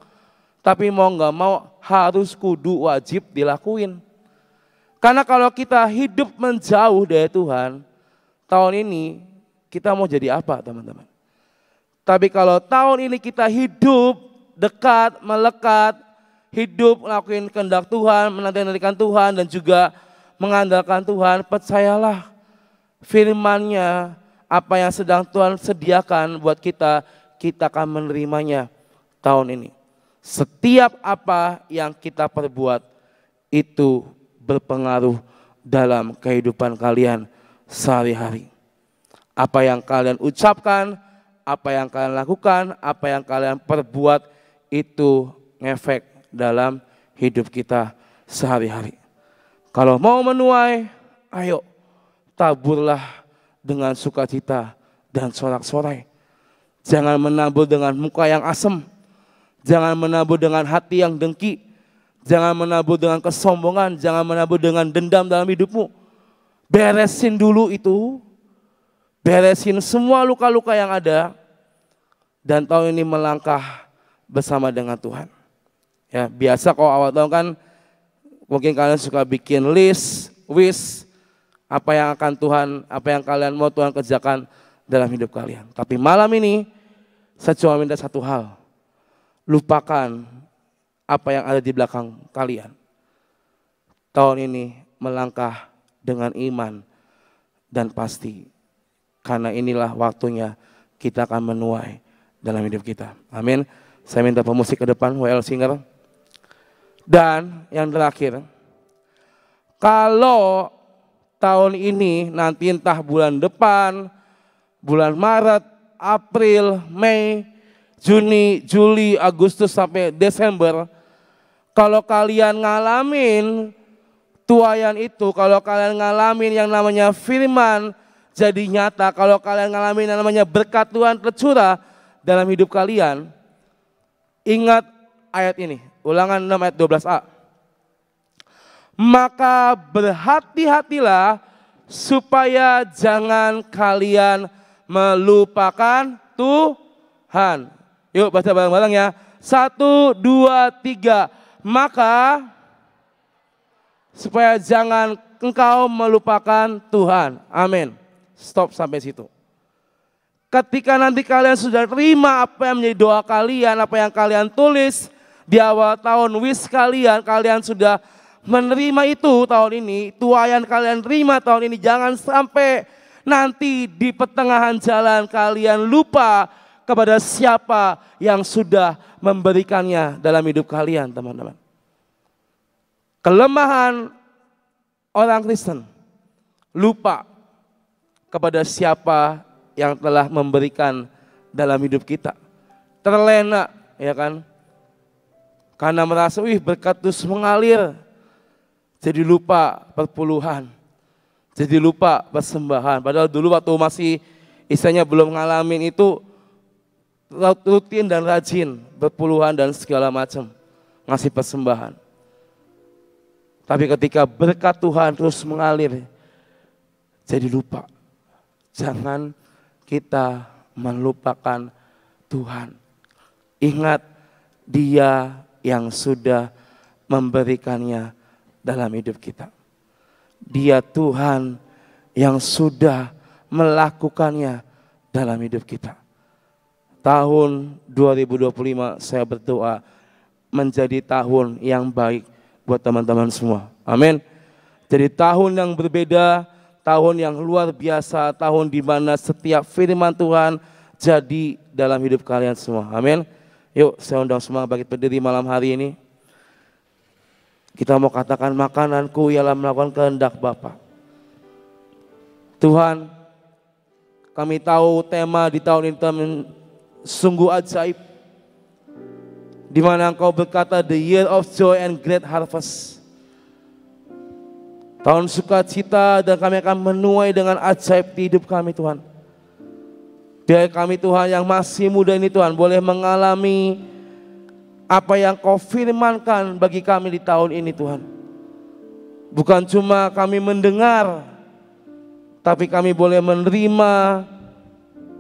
S1: Tapi mau gak mau harus kudu wajib dilakuin. Karena kalau kita hidup menjauh dari Tuhan, tahun ini kita mau jadi apa teman-teman? Tapi kalau tahun ini kita hidup dekat, melekat, hidup melakukan kehendak Tuhan, menanti-nantikan Tuhan dan juga mengandalkan Tuhan, percayalah firman-Nya, apa yang sedang Tuhan sediakan buat kita, kita akan menerimanya tahun ini. Setiap apa yang kita perbuat itu berpengaruh dalam kehidupan kalian sehari-hari. Apa yang kalian ucapkan, apa yang kalian lakukan, apa yang kalian perbuat itu ngefek dalam hidup kita sehari-hari. Kalau mau menuai, ayo taburlah dengan sukacita dan sorak-sorai. Jangan menabur dengan muka yang asem. Jangan menabur dengan hati yang dengki. Jangan menabur dengan kesombongan, jangan menabur dengan dendam dalam hidupmu. Beresin dulu itu, beresin semua luka-luka yang ada, dan tahun ini melangkah bersama dengan Tuhan. Ya, biasa kalau awal tahun kan mungkin kalian suka bikin list, wish, apa yang akan Tuhan, apa yang kalian mau Tuhan kerjakan dalam hidup kalian. Tapi malam ini saya cuma minta satu hal, lupakan apa yang ada di belakang kalian. Tahun ini melangkah dengan iman dan pasti, karena inilah waktunya kita akan menuai dalam hidup kita. Amin. Saya minta pemusik ke depan, WL Singer. Dan yang terakhir, kalau tahun ini nanti entah bulan depan, bulan Maret, April, Mei, Juni, Juli, Agustus sampai Desember, kalau kalian ngalamin tuaian itu, kalau kalian ngalamin yang namanya firman jadi nyata, kalau kalian ngalamin yang namanya berkat Tuhan tercurah dalam hidup kalian, ingat ayat ini, Ulangan 6 ayat 12a. Maka berhati-hatilah supaya jangan kalian melupakan Tuhan. Yuk baca bareng-bareng ya. 1, 2, 3. Maka supaya jangan engkau melupakan Tuhan. Amin. Stop sampai situ. Ketika nanti kalian sudah terima apa yang menjadi doa kalian, apa yang kalian tulis di awal tahun, wish kalian, kalian sudah menerima itu tahun ini, tuaian kalian terima tahun ini, jangan sampai nanti di pertengahan jalan kalian lupa kepada siapa yang sudah memberikannya dalam hidup kalian, teman-teman. Kelemahan orang Kristen, lupa kepada siapa yang telah memberikan dalam hidup kita. Terlena, ya kan? Karena merasa, berkat terus mengalir. Jadi lupa perpuluhan. Jadi lupa persembahan. Padahal dulu waktu masih istilahnya belum ngalamin itu, rutin dan rajin berpuluhan dan segala macam ngasih persembahan. Tapi ketika berkat Tuhan terus mengalir, jadi lupa. Jangan kita melupakan Tuhan. Ingat Dia yang sudah memberikannya dalam hidup kita. Dia Tuhan yang sudah melakukannya dalam hidup kita. Tahun 2025 saya berdoa menjadi tahun yang baik buat teman-teman semua. Amin. Jadi tahun yang berbeda, tahun yang luar biasa, tahun di mana setiap firman Tuhan jadi dalam hidup kalian semua. Amin. Yuk saya undang semua bangkit berdiri malam hari ini. Kita mau katakan, makananku ialah melakukan kehendak Bapa. Tuhan, kami tahu tema di tahun ini sungguh ajaib, di mana Engkau berkata the year of joy and great harvest. Tahun sukacita, dan kami akan menuai dengan ajaib di hidup kami Tuhan. Biar kami Tuhan yang masih muda ini Tuhan boleh mengalami apa yang Kau firmankan bagi kami di tahun ini Tuhan. Bukan cuma kami mendengar, tapi kami boleh menerima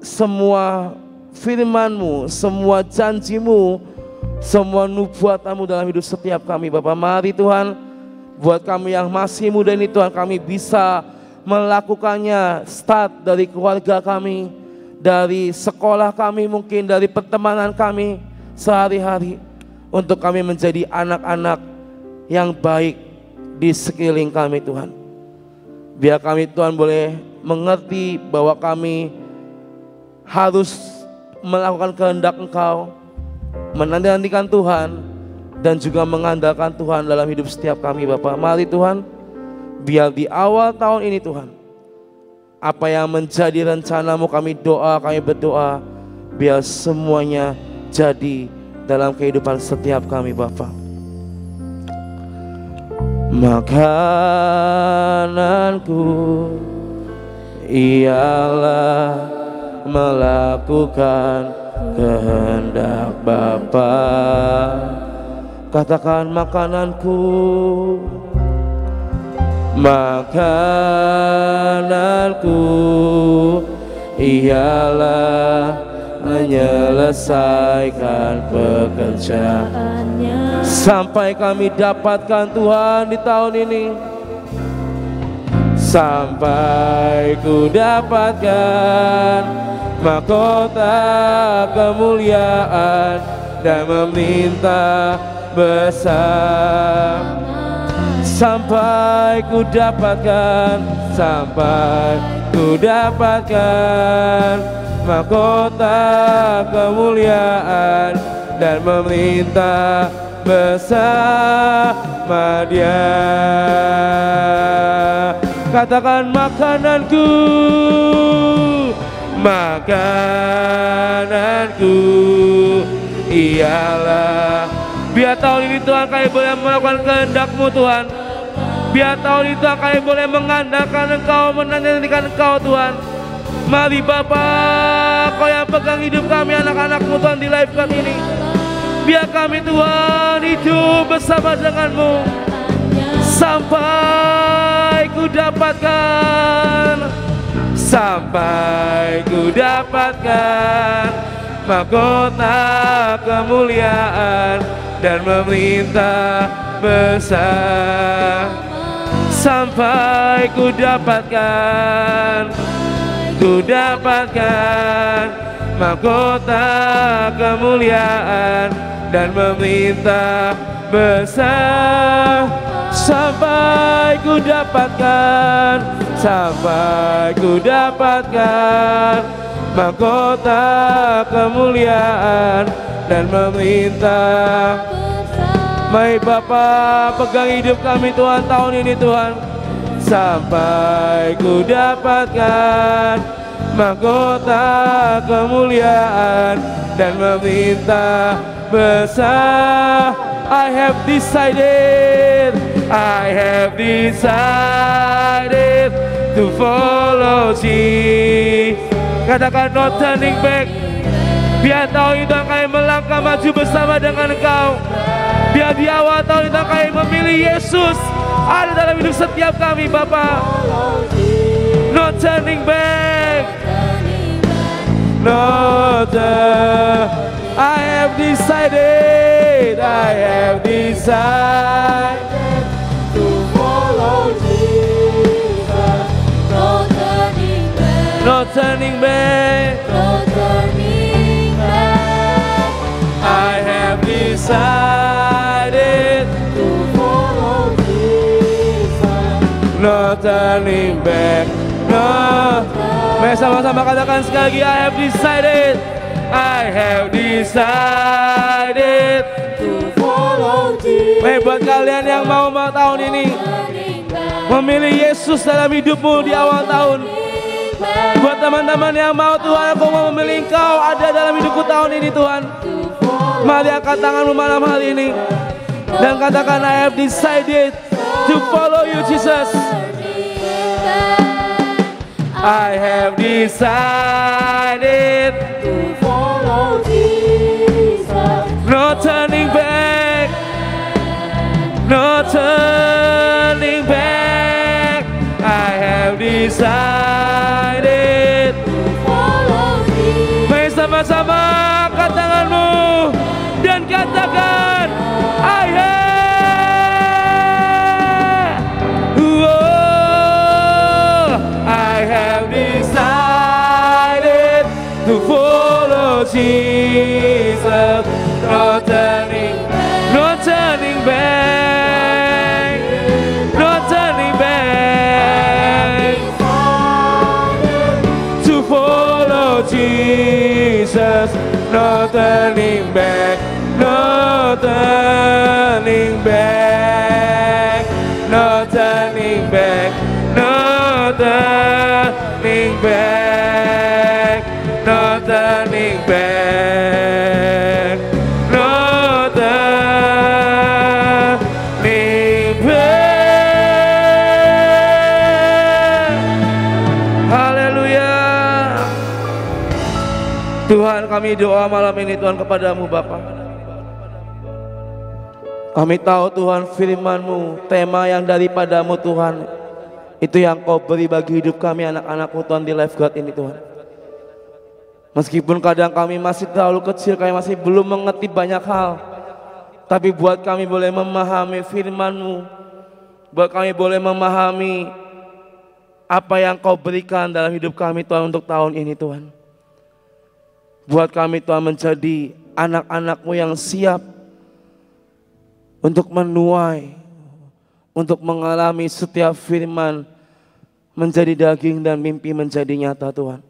S1: semua firman-Mu, semua janji-Mu, semua nubuatan-Mu dalam hidup setiap kami Bapak. Mari Tuhan, buat kami yang masih muda ini Tuhan, kami bisa melakukannya. Start dari keluarga kami, dari sekolah kami, mungkin dari pertemanan kami sehari-hari, untuk kami menjadi anak-anak yang baik di sekeliling kami Tuhan. Biar kami Tuhan boleh mengerti bahwa kami harus melakukan kehendak Engkau, menanti-nantikan Tuhan, dan juga mengandalkan Tuhan dalam hidup setiap kami Bapak. Mari Tuhan, biar di awal tahun ini Tuhan, apa yang menjadi rencana-Mu, kami berdoa, biar semuanya jadi dalam kehidupan setiap kami Bapa. Makananku ialah melakukan kehendak Bapa. Katakan makananku, makananku ialah menyelesaikan pekerjaannya. Sampai kami dapatkan Tuhan di tahun ini, sampai ku dapatkan mahkota kemuliaan dan meminta bersama. Sampai ku dapatkan, sampai ku dapatkan mahkota kemuliaan dan meminta bersama Dia. Katakan makananku, makananku ialah. Biar tahun ini Tuhan kami boleh melakukan kehendak-Mu Tuhan. Biar tahun ini Tuhan kami boleh mengandalkan Engkau, menantikan Engkau Tuhan. Mari Bapa, Kau yang pegang hidup kami anak-anak-Mu Tuhan di live kali ini. Biar kami Tuhan hidup bersama dengan-Mu sampai ku dapatkan, sampai ku dapatkan mahkota kemuliaan dan meminta bersama. Sampai ku dapatkan, ku dapatkan mahkota kemuliaan dan meminta bersama. Sampai ku dapatkan, sampai ku dapatkan mahkota kemuliaan dan meminta. Mari Bapa, pegang hidup kami Tuhan tahun ini Tuhan, sampai ku dapatkan mahkota kemuliaan dan meminta bersama. I have decided, I have decided to follow Jesus. Katakan no turning back. Biar tahun itu kami melangkah maju bersama dengan Engkau. Biar di awal tahun itu kami memilih Yesus ada dalam hidup setiap kami Bapa. No turning back, no turning. I have decided, I have decided to follow Jesus. No turning back, no turning back, no turning back. I have decided to follow Jesus. No turning back, no. Mari sama-sama katakan sekali lagi, I have decided, I have decided to follow Jesus. Buat kalian yang mau tahun ini memilih Yesus dalam hidupmu di awal tahun. Buat teman-teman yang mau Tuhan, aku mau memilih Engkau ada dalam hidupku tahun ini Tuhan. Mari angkat tanganmu malam hari ini dan katakan, I have decided to follow you Jesus. I have decided to follow Jesus. No turning back, no turning back. I have decided to follow Jesus. Mari sama-sama angkat tanganmu dan katakan, I have. I have decided to follow Jesus. No turning back, no turning back, no turning back. To follow Jesus. No turning back, no turning back, no turning back, no turning back, no turning back, no turning back. Haleluya. Tuhan, kami doa malam ini Tuhan kepadamu Bapa. Kami tahu Tuhan firman-Mu, tema yang daripadamu Tuhan, itu yang Kau beri bagi hidup kami anak-anak-Mu Tuhan di Lifeguard ini Tuhan. Meskipun kadang kami masih terlalu kecil, kami masih belum mengerti banyak hal, tapi buat kami boleh memahami firman-Mu, buat kami boleh memahami apa yang Kau berikan dalam hidup kami Tuhan untuk tahun ini Tuhan. Buat kami Tuhan menjadi anak-anak-Mu yang siap untuk menuai, untuk mengalami setiap firman menjadi daging dan mimpi menjadi nyata Tuhan.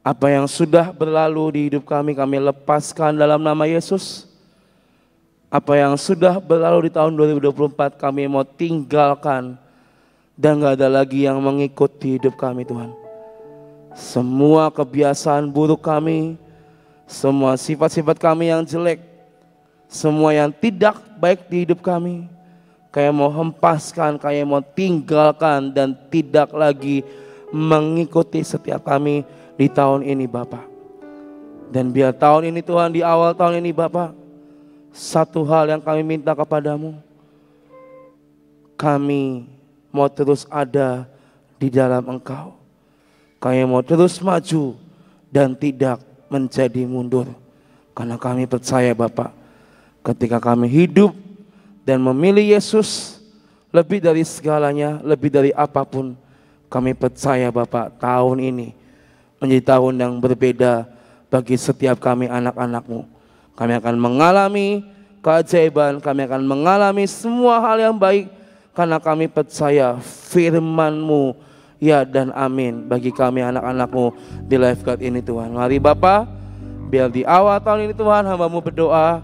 S1: Apa yang sudah berlalu di hidup kami, kami lepaskan dalam nama Yesus. Apa yang sudah berlalu di tahun 2024 kami mau tinggalkan, dan gak ada lagi yang mengikuti hidup kami Tuhan. Semua kebiasaan buruk kami, semua sifat-sifat kami yang jelek, semua yang tidak baik di hidup kami, kayak mau hempaskan, kayak mau tinggalkan, dan tidak lagi mengikuti setiap kami di tahun ini Bapa. Dan biar tahun ini Tuhan, di awal tahun ini Bapa, satu hal yang kami minta kepadamu, kami mau terus ada di dalam Engkau. Kami mau terus maju dan tidak menjadi mundur. Karena kami percaya Bapa, ketika kami hidup dan memilih Yesus lebih dari segalanya, lebih dari apapun, kami percaya Bapa, tahun ini menjadi tahun yang berbeda bagi setiap kami anak-anak-Mu. Kami akan mengalami keajaiban, kami akan mengalami semua hal yang baik, karena kami percaya firman-Mu ya dan amin bagi kami anak-anak-Mu di Lifeguard ini Tuhan. Mari Bapa, biar di awal tahun ini Tuhan hamba-Mu berdoa,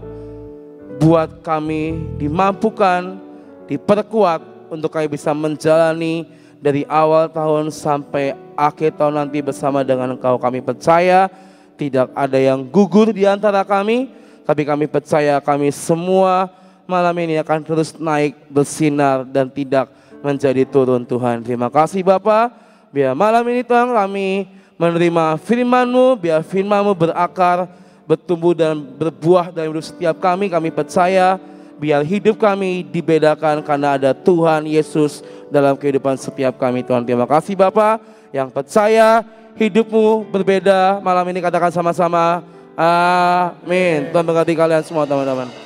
S1: buat kami dimampukan, diperkuat untuk kami bisa menjalani dari awal tahun sampai akhir tahun nanti bersama dengan Engkau. Kami percaya tidak ada yang gugur di antara kami, tapi kami percaya kami semua malam ini akan terus naik, bersinar, dan tidak menjadi turun Tuhan. Terima kasih Bapa, biar malam ini Tuhan kami menerima firman-Mu, biar firman-Mu berakar, bertumbuh dan berbuah dalam hidup setiap kami. Kami percaya biar hidup kami dibedakan karena ada Tuhan Yesus dalam kehidupan setiap kami Tuhan. Terima kasih Bapa, yang percaya hidup-Mu berbeda malam ini katakan sama-sama amin. Tuhan berkati kalian semua teman-teman.